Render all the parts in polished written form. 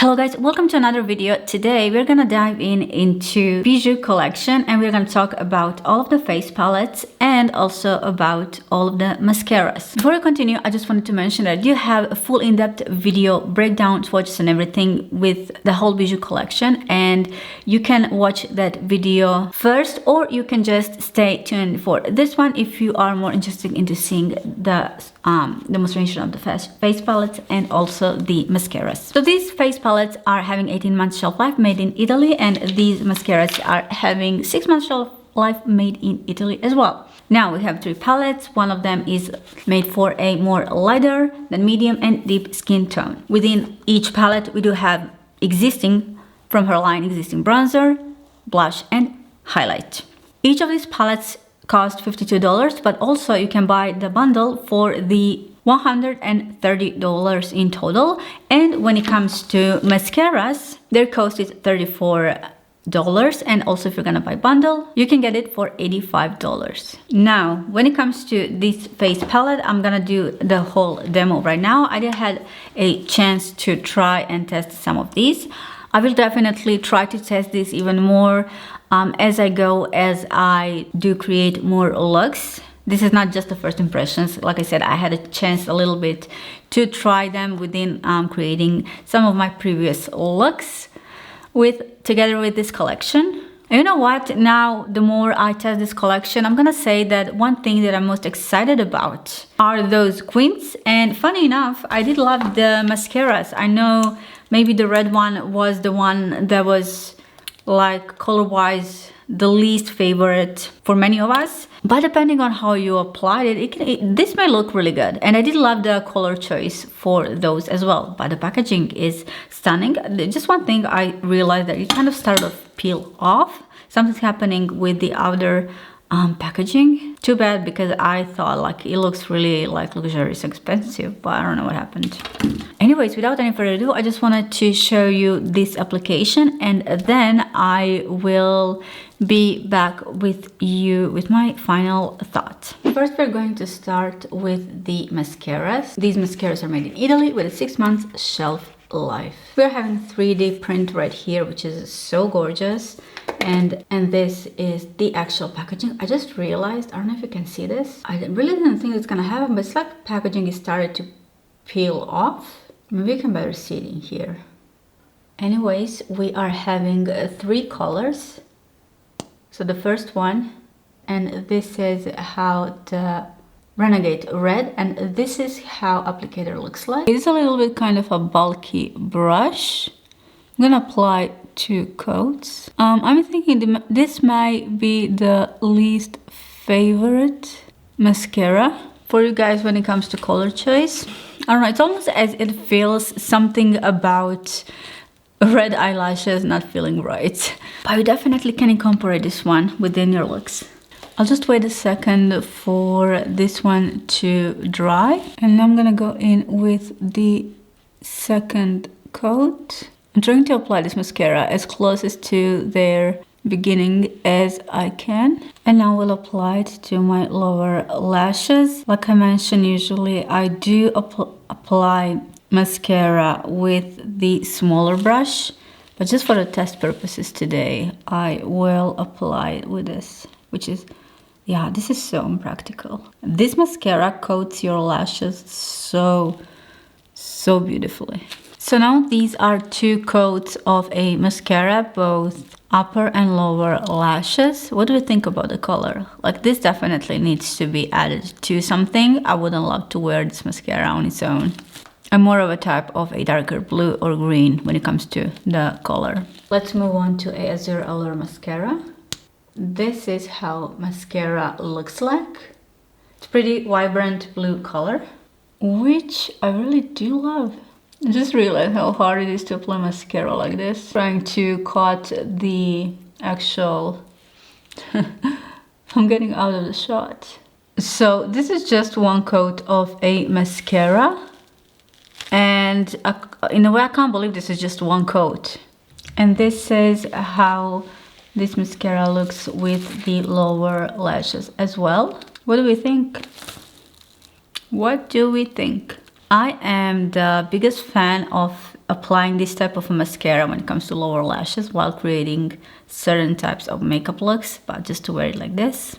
Hello guys, welcome to another video. Today we're gonna dive into Bijoux collection and we're gonna talk about all of the face palettes and also about all of the mascaras. Before I continue, I just wanted to mention that I do have a full in-depth video breakdown, swatches and everything with the whole Bijoux collection, and you can watch that video first or you can just stay tuned for this one if you are more interested into seeing the demonstration of the face palettes and also the mascaras. So these face palettes are having 18 months shelf life, made in Italy, and these mascaras are having 6 months shelf life, made in Italy as well. Now we have 3 palettes. One of them is made for a more lighter than medium and deep skin tone. Within each palette we do have existing from her line existing bronzer, blush and highlight. Each of these palettes cost $52, but also you can buy the bundle for the $130 in total. And when it comes to mascaras, their cost is $34, and also if you're gonna buy bundle, you can get it for $85. Now when it comes to this face palette, I'm gonna do the whole demo right now. I did had a chance to try and test some of these. I will definitely try to test this even more as I go, as I do create more looks. This is not just the first impressions. Like I said, I had a chance a little bit to try them within creating some of my previous looks together with this collection. And you know what? Now, the more I test this collection, I'm gonna say that one thing that I'm most excited about are those quints. And funny enough, I did love the mascaras. I know maybe the red one was the one that was like color-wise the least favorite for many of us, but depending on how you applied it, this may look really good. And I did love the color choice for those as well, but the packaging is stunning. Just one thing I realized, that it kind of started to peel off. Something's happening with the outer packaging. Too bad, because I thought like it looks really like luxurious, expensive, but I don't know what happened. Anyways, without any further ado, I just wanted to show you this application, and then I will be back with you with my final thoughts. First, we're going to start with the mascaras. These mascaras are made in Italy with a 6 months shelf life. We're having 3D print right here, which is so gorgeous. And this is the actual packaging. I just realized, I don't know if you can see this. I really didn't think it's gonna happen, but it's like packaging is started to peel off. Maybe you can better see it in here. Anyways, we are having 3 colors. So the first one, and this is how the Renegade Red, and this is how applicator looks like. It's a little bit kind of a bulky brush. I'm gonna apply 2 coats. I'm thinking this might be the least favorite mascara for you guys when it comes to color choice. I don't know, it's almost as it feels something about red eyelashes not feeling right. But you definitely can incorporate this one within your looks. I'll just wait a second for this one to dry, and I'm gonna go in with the second coat. I'm trying to apply this mascara as closest to their beginning as I can. And now we'll apply it to my lower lashes. Like I mentioned, usually I do apply mascara with the smaller brush, but just for the test purposes today, I will apply it with this, which is, yeah, this is so impractical. This mascara coats your lashes so beautifully. So now these are 2 coats of a mascara, both upper and lower lashes. What do you think about the color? Like, this definitely needs to be added to something. I wouldn't love to wear this mascara on its own. I'm more of a type of a darker blue or green when it comes to the color. Let's move on to a Azure Allure mascara. This is how mascara looks like. It's pretty vibrant blue color, which I really do love. I just realized how hard it is to apply mascara like this. Trying to cut the actual... I'm getting out of the shot. So this is just 1 coat of a mascara. And in a way, I can't believe this is just 1 coat. And this is how this mascara looks with the lower lashes as well. What do we think? What do we think? I am the biggest fan of applying this type of mascara when it comes to lower lashes while creating certain types of makeup looks, but just to wear it like this.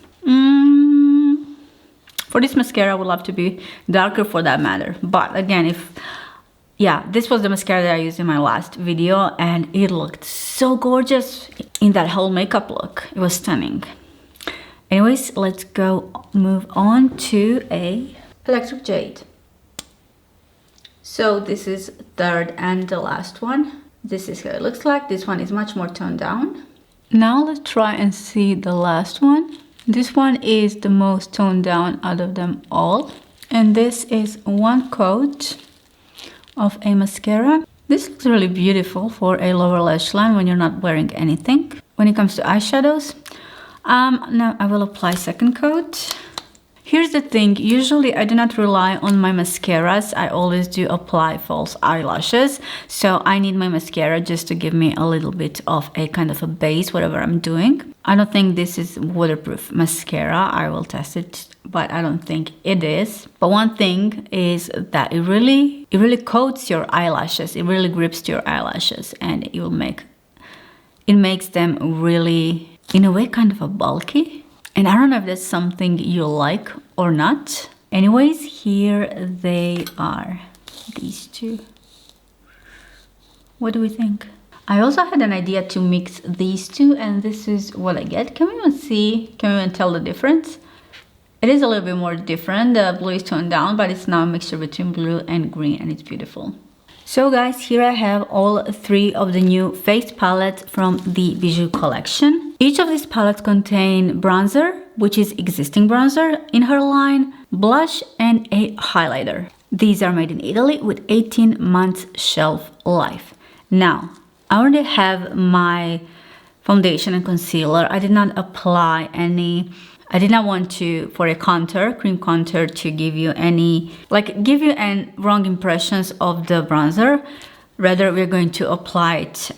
For this mascara, I would love to be darker for that matter. But again, this was the mascara that I used in my last video, and it looked so gorgeous in that whole makeup look. It was stunning. Anyways, let's move on to a electric jade. So this is third and the last one. This is how it looks like. This one is much more toned down. Now let's try and see the last one. This one is the most toned down out of them all. And this is one coat of a mascara. This looks really beautiful for a lower lash line when you're not wearing anything. When it comes to eyeshadows, now I will apply second coat. Here's the thing, usually I do not rely on my mascaras. I always do apply false eyelashes. So I need my mascara just to give me a little bit of a kind of a base, whatever I'm doing. I don't think this is waterproof mascara. I will test it, but I don't think it is. But one thing is that it really coats your eyelashes. It really grips your eyelashes, and it makes them really, in a way, kind of a bulky. And I don't know if that's something you like or not. Anyways, here they are, these two. What do we think? I also had an idea to mix these two, and this is what I get. Can we even tell the difference? It is a little bit more different. The blue is toned down, but it's now a mixture between blue and green, and it's beautiful. So guys, here I have all three of the new face palettes from the Bijoux collection. Each of these palettes contain bronzer, which is existing bronzer in her line, blush, and a highlighter. These are made in Italy with 18 months shelf life. Now, I already have my foundation and concealer. I did not apply any. I did not want to, for a cream contour, to give you wrong impressions of the bronzer. Rather, we're going to apply it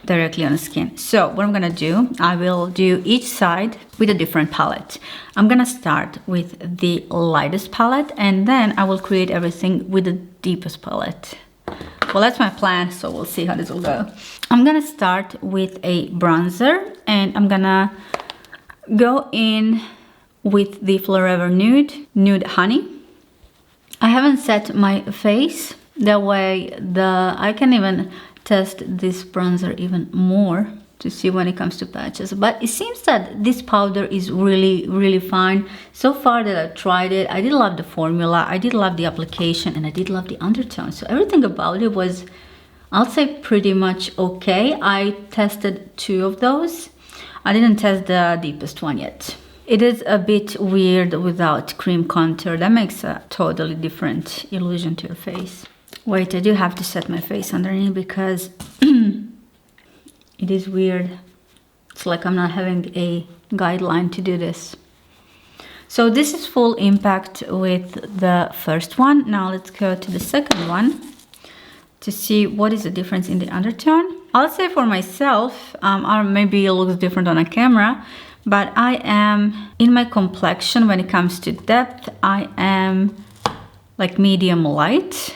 directly on the skin. So what I'm gonna do, I will do each side with a different palette. I'm gonna start with the lightest palette, and then I will create everything with the deepest palette. Well, that's my plan, so we'll see how this will go. I'm gonna start with a bronzer, and I'm gonna go in with the Forever Nude Honey. I haven't set my face, that way I can even test this bronzer even more to see when it comes to patches. But it seems that this powder is really fine. So far that I've tried it, I did love the formula, I did love the application, and I did love the undertone. So everything about it was, I'll say, pretty much okay. I tested two of those. I didn't test the deepest one yet. It is a bit weird without cream contour. That makes a totally different illusion to your face. Wait, I do have to set my face underneath because it is weird. It's like I'm not having a guideline to do this. So this is full impact with the first one. Now let's go to the second one to see what is the difference in the undertone. I'll say for myself, or maybe it looks different on a camera, but I am, in my complexion, when it comes to depth, I am like medium light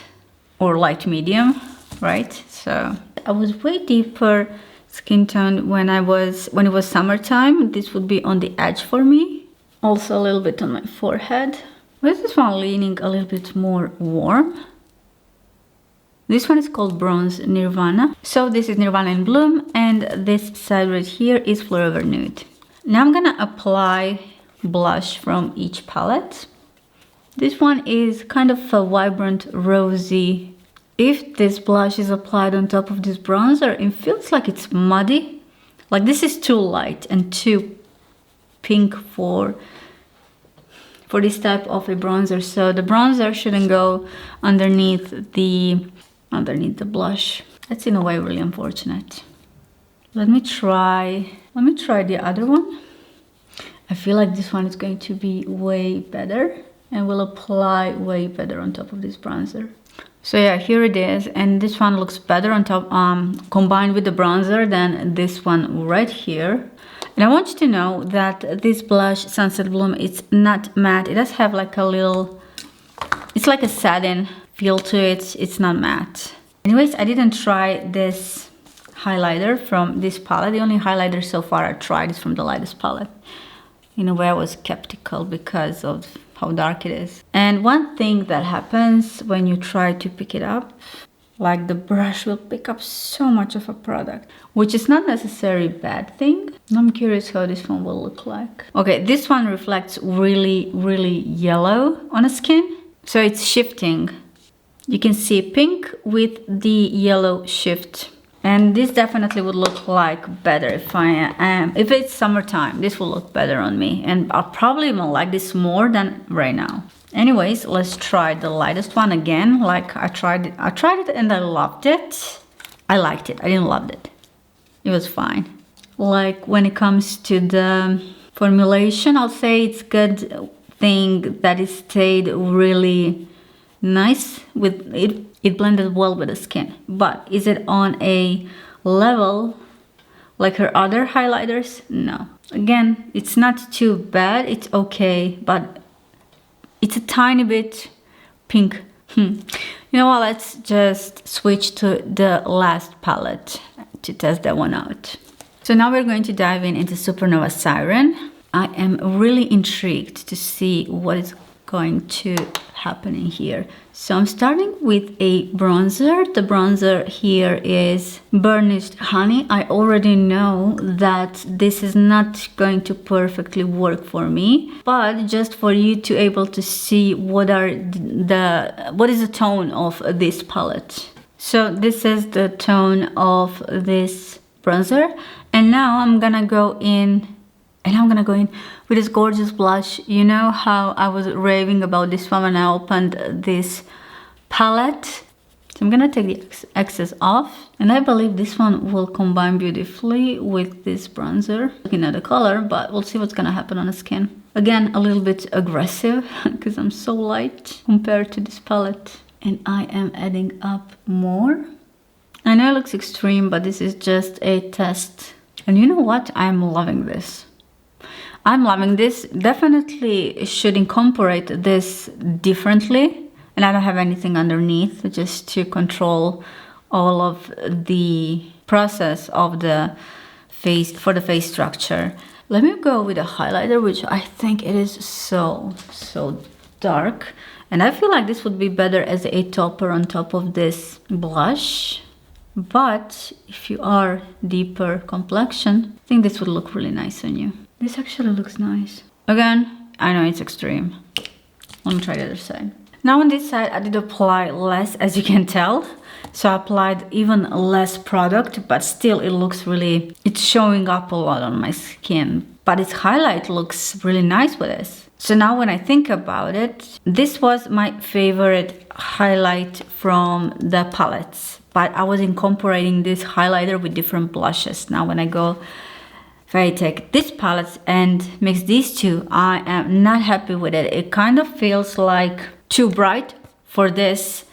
or light medium, right? So I was way deeper skin tone when it was summertime. This would be on the edge for me. Also a little bit on my forehead. With this one leaning a little bit more warm. This one is called Bronze Nirvana. So this is Nirvana in Bloom, and this side right here is Forever Nude. Now I'm gonna apply blush from each palette. This one is kind of a vibrant rosy. If this blush is applied on top of this bronzer, it feels like it's muddy. Like this is too light and too pink for this type of a bronzer. So the bronzer shouldn't go underneath the blush. That's in a way really unfortunate. Let me try the other one. I feel like this one is going to be way better and will apply way better on top of this bronzer. So yeah, here it is, and this one looks better on top, combined with the bronzer, than this one right here. And I want you to know that this blush, Sunset Bloom, it's not matte. It does have like a little, it's like a satin feel to it. It's not matte. Anyways, I didn't try this highlighter from this palette. The only highlighter so far I tried is from the lightest palette. In a way, I was skeptical because of how dark it is. And one thing that happens when you try to pick it up, like the brush will pick up so much of a product, which is not necessarily a bad thing. I'm curious how this one will look like. Okay, this one reflects really, really yellow on the skin. So it's shifting. You can see pink with the yellow shift. And this definitely would look like better if it's summertime. This will look better on me, and I'll probably even like this more than right now. Anyways, let's try the lightest one again. Like I tried it and I loved it. I liked it. I didn't love it. It was fine. Like when it comes to the formulation, I'll say it's good thing that it stayed really nice with it. It blended well with the skin, but is it on a level like her other highlighters? No. Again, it's not too bad. It's okay, but it's a tiny bit pink. You know what? Let's just switch to the last palette to test that one out. So now we're going to dive into Supernova Siren. I am really intrigued to see what is going to happen in here. So I'm starting with a bronzer. The bronzer here is Burnished Honey. I already know that this is not going to perfectly work for me, but just for you to able to see what is the tone of this palette. So this is the tone of this bronzer, and now I'm gonna go in with this gorgeous blush. You know how I was raving about this one when I opened this palette. So I'm gonna take the excess off, and I believe this one will combine beautifully with this bronzer. Looking at the color, but we'll see what's gonna happen on the skin. Again, a little bit aggressive because I'm so light compared to this palette. And I am adding up more. I know it looks extreme, but this is just a test. And you know what? I'm loving this. I'm loving this. Definitely should incorporate this differently. And I don't have anything underneath just to control all of the process of the face, for the face structure. Let me go with a highlighter, which I think it is so dark. And I feel like this would be better as a topper on top of this blush. But if you are deeper complexion, I think this would look really nice on you. This actually looks nice. Again, I know it's extreme. Let me try the other side. Now on this side, I did apply less, as you can tell. So I applied even less product, but still it looks really, it's showing up a lot on my skin. But its highlight looks really nice with this. So now when I think about it, this was my favorite highlight from the palettes. But I was incorporating this highlighter with different blushes. Now when if I take this palette and mix these two, I am not happy with it. It kind of feels like too bright for this.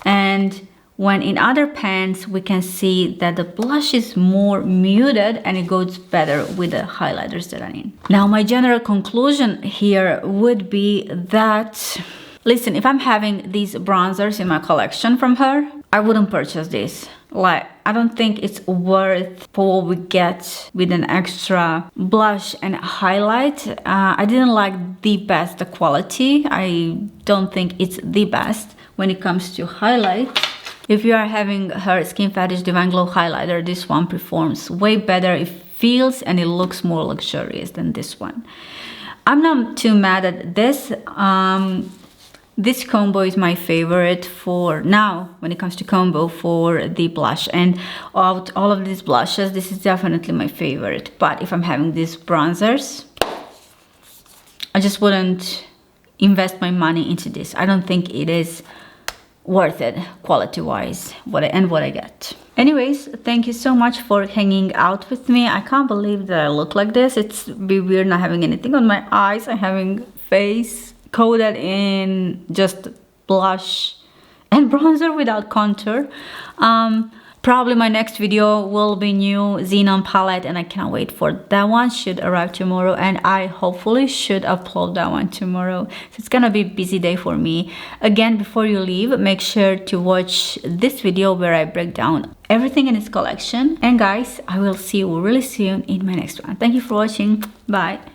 And when in other pans, we can see that the blush is more muted and it goes better with the highlighters that I'm in. Now my general conclusion here would be that, listen, if I'm having these bronzers in my collection from her, I wouldn't purchase this. Like, I don't think it's worth for what we get with an extra blush and highlight. I didn't like the best the quality. I don't think it's the best when it comes to highlight. If you are having her Skin Fetish Divine Glow highlighter, this one performs way better. It feels and it looks more luxurious than this one. I'm not too mad at this. This combo is my favorite for now when it comes to combo for the blush, and out all of these blushes, this is definitely my favorite. But if I'm having these bronzers, I just wouldn't invest my money into this. I don't think it is worth it quality wise what I get. Anyways, thank you so much for hanging out with me. I can't believe that I look like this. It's be weird not having anything on my eyes. I'm having face coated in just blush and bronzer without contour. Probably my next video will be new Xenon palette, and I cannot wait for that one. Should arrive tomorrow, and I hopefully should upload that one tomorrow. So it's gonna be a busy day for me. Again, before you leave, make sure to watch this video where I break down everything in this collection. And guys, I will see you really soon in my next one. Thank you for watching. Bye.